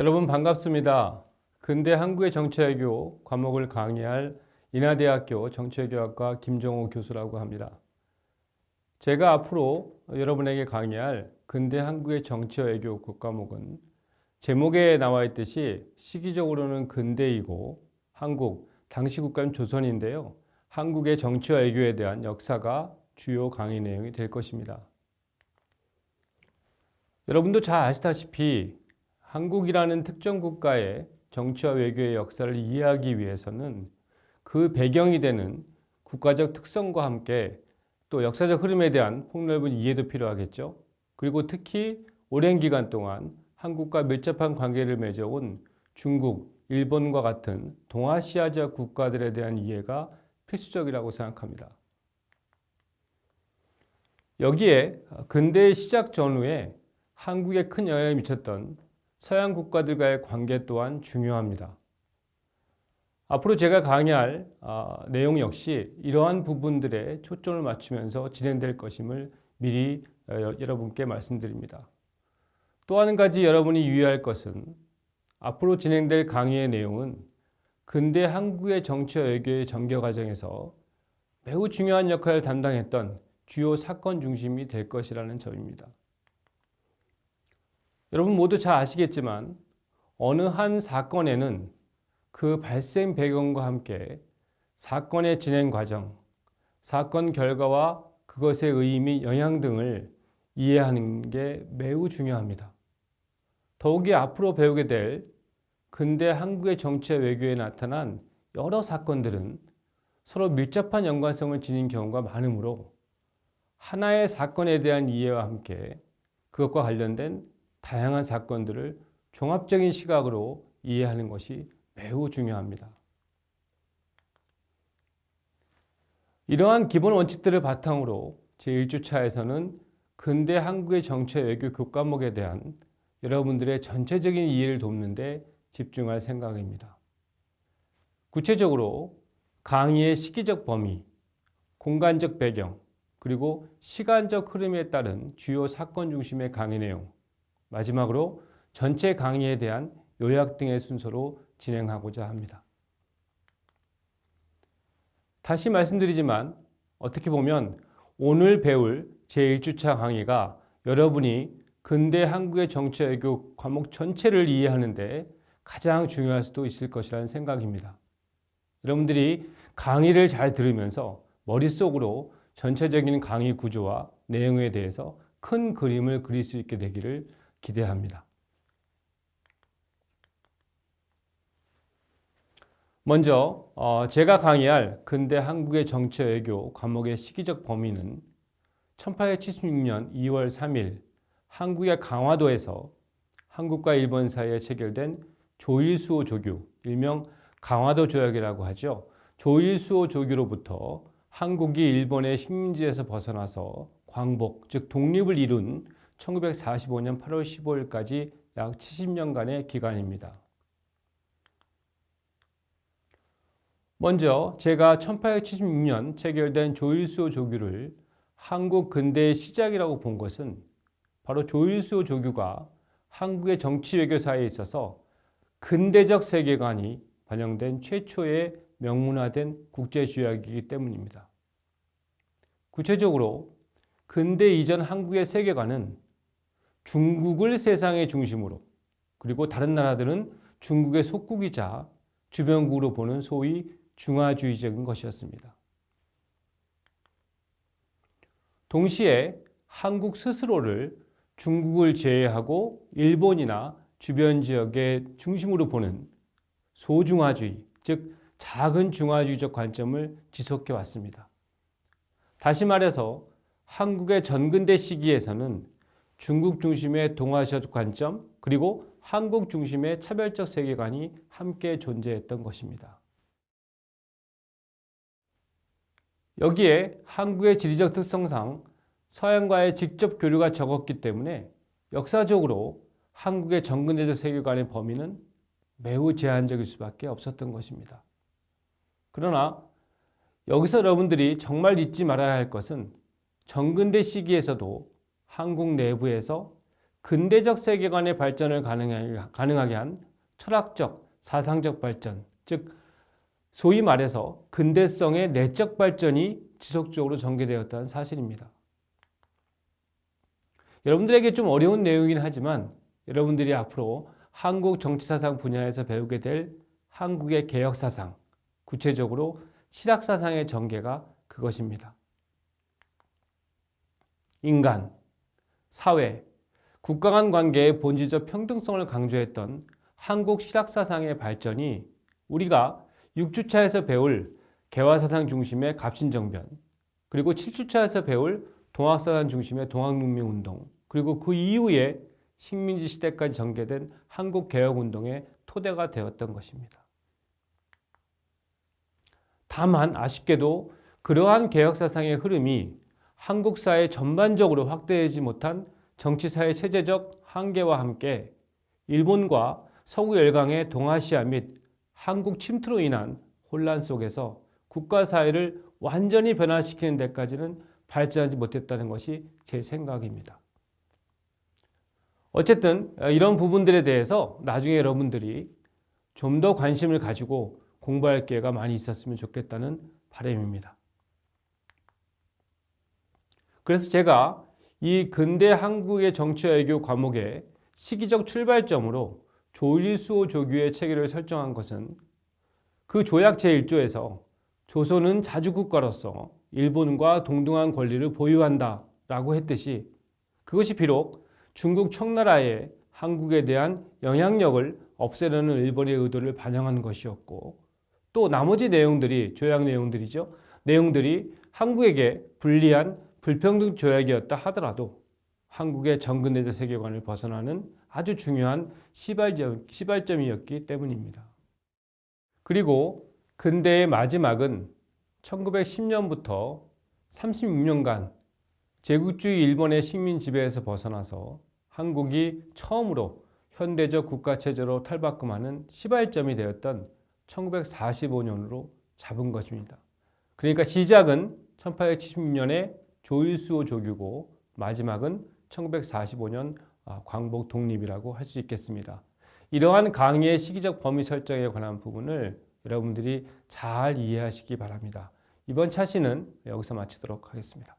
여러분 반갑습니다. 근대 한국의 정치외교 과목을 강의할 인하대학교 정치외교학과 김정호 교수라고 합니다. 제가 앞으로 여러분에게 강의할 근대 한국의 정치외교 과목은 제목에 나와 있듯이 시기적으로는 근대이고 한국, 당시 국가는 조선인데요. 한국의 정치와 외교에 대한 역사가 주요 강의 내용이 될 것입니다. 여러분도 잘 아시다시피 한국이라는 특정 국가의 정치와 외교의 역사를 이해하기 위해서는 그 배경이 되는 국가적 특성과 함께 또 역사적 흐름에 대한 폭넓은 이해도 필요하겠죠. 그리고 특히 오랜 기간 동안 한국과 밀접한 관계를 맺어온 중국, 일본과 같은 동아시아적 국가들에 대한 이해가 필수적이라고 생각합니다. 여기에 근대의 시작 전후에 한국에 큰 영향을 미쳤던 서양 국가들과의 관계 또한 중요합니다. 앞으로 제가 강의할 내용 역시 이러한 부분들에 초점을 맞추면서 진행될 것임을 미리 여러분께 말씀드립니다. 또 한 가지 여러분이 유의할 것은 앞으로 진행될 강의의 내용은 근대 한국의 정치와 외교의 전개 과정에서 매우 중요한 역할을 담당했던 주요 사건 중심이 될 것이라는 점입니다. 여러분 모두 잘 아시겠지만 어느 한 사건에는 그 발생 배경과 함께 사건의 진행 과정, 사건 결과와 그것의 의미, 영향 등을 이해하는 게 매우 중요합니다. 더욱이 앞으로 배우게 될 근대 한국의 정치와 외교에 나타난 여러 사건들은 서로 밀접한 연관성을 지닌 경우가 많으므로 하나의 사건에 대한 이해와 함께 그것과 관련된 다양한 사건들을 종합적인 시각으로 이해하는 것이 매우 중요합니다. 이러한 기본 원칙들을 바탕으로 제1주차에서는 근대 한국의 정치와 외교 교과목에 대한 여러분들의 전체적인 이해를 돕는 데 집중할 생각입니다. 구체적으로 강의의 시기적 범위, 공간적 배경, 그리고 시간적 흐름에 따른 주요 사건 중심의 강의 내용, 마지막으로 전체 강의에 대한 요약 등의 순서로 진행하고자 합니다. 다시 말씀드리지만 어떻게 보면 오늘 배울 제1주차 강의가 여러분이 근대 한국의 정치 외교 과목 전체를 이해하는 데 가장 중요할 수도 있을 것이라는 생각입니다. 여러분들이 강의를 잘 들으면서 머릿속으로 전체적인 강의 구조와 내용에 대해서 큰 그림을 그릴 수 있게 되기를 기대합니다. 먼저 제가 강의할 근대 한국의 정치 외교 과목의 시기적 범위는 1876년 2월 3일 한국의 강화도에서 한국과 일본 사이에 체결된 조일수호 조규, 일명 강화도 조약이라고 하죠. 조일수호 조규로부터 한국이 일본의 식민지에서 벗어나서 광복, 즉 독립을 이룬 1945년 8월 15일까지 약 70년간의 기간입니다. 먼저 제가 1876년 체결된 조일수호 조규를 한국 근대의 시작이라고 본 것은 바로 조일수호 조규가 한국의 정치 외교사에 있어서 근대적 세계관이 반영된 최초의 명문화된 국제조약이기 때문입니다. 구체적으로 근대 이전 한국의 세계관은 중국을 세상의 중심으로, 그리고 다른 나라들은 중국의 속국이자 주변국으로 보는 소위 중화주의적인 것이었습니다. 동시에 한국 스스로를 중국을 제외하고 일본이나 주변 지역의 중심으로 보는 소중화주의, 즉 작은 중화주의적 관점을 지속해 왔습니다. 다시 말해서 한국의 전근대 시기에서는 중국 중심의 동아시아적 관점, 그리고 한국 중심의 차별적 세계관이 함께 존재했던 것입니다. 여기에 한국의 지리적 특성상 서양과의 직접 교류가 적었기 때문에 역사적으로 한국의 전근대적 세계관의 범위는 매우 제한적일 수밖에 없었던 것입니다. 그러나 여기서 여러분들이 정말 잊지 말아야 할 것은 전근대 시기에서도 한국 내부에서 근대적 세계관의 발전을 가능하게 한 철학적, 사상적 발전, 즉 소위 말해서 근대성의 내적 발전이 지속적으로 전개되었다는 사실입니다. 여러분들에게 좀 어려운 내용이긴 하지만 여러분들이 앞으로 한국 정치사상 분야에서 배우게 될 한국의 개혁사상, 구체적으로 실학사상의 전개가 그것입니다. 인간, 사회, 국가 간 관계의 본질적 평등성을 강조했던 한국 실학사상의 발전이 우리가 6주차에서 배울 개화사상 중심의 갑신정변, 그리고 7주차에서 배울 동학사상 중심의 동학농민운동, 그리고 그 이후에 식민지 시대까지 전개된 한국개혁운동의 토대가 되었던 것입니다. 다만 아쉽게도 그러한 개혁사상의 흐름이 한국 사회 전반적으로 확대되지 못한 정치사회 체제적 한계와 함께 일본과 서구 열강의 동아시아 및 한국 침투로 인한 혼란 속에서 국가 사회를 완전히 변화시키는 데까지는 발전하지 못했다는 것이 제 생각입니다. 어쨌든 이런 부분들에 대해서 나중에 여러분들이 좀 더 관심을 가지고 공부할 기회가 많이 있었으면 좋겠다는 바람입니다. 그래서 제가 이 근대 한국의 정치와 외교 과목의 시기적 출발점으로 조일수호 조규의 체계를 설정한 것은 그 조약 제1조에서 조선은 자주국가로서 일본과 동등한 권리를 보유한다 라고 했듯이 그것이 비록 중국 청나라의 한국에 대한 영향력을 없애려는 일본의 의도를 반영한 것이었고 또 나머지 내용들이 조약 내용들이죠. 내용들이 한국에게 불리한 불평등 조약이었다 하더라도 한국의 정근대적 세계관을 벗어나는 아주 중요한 시발점이었기 때문입니다. 그리고 근대의 마지막은 1910년부터 36년간 제국주의 일본의 식민 지배에서 벗어나서 한국이 처음으로 현대적 국가체제로 탈바꿈하는 시발점이 되었던 1945년으로 잡은 것입니다. 그러니까 시작은 1876년에 조일수호 조규고 마지막은 1945년 광복 독립이라고 할 수 있겠습니다. 이러한 강의의 시기적 범위 설정에 관한 부분을 여러분들이 잘 이해하시기 바랍니다. 이번 차시는 여기서 마치도록 하겠습니다.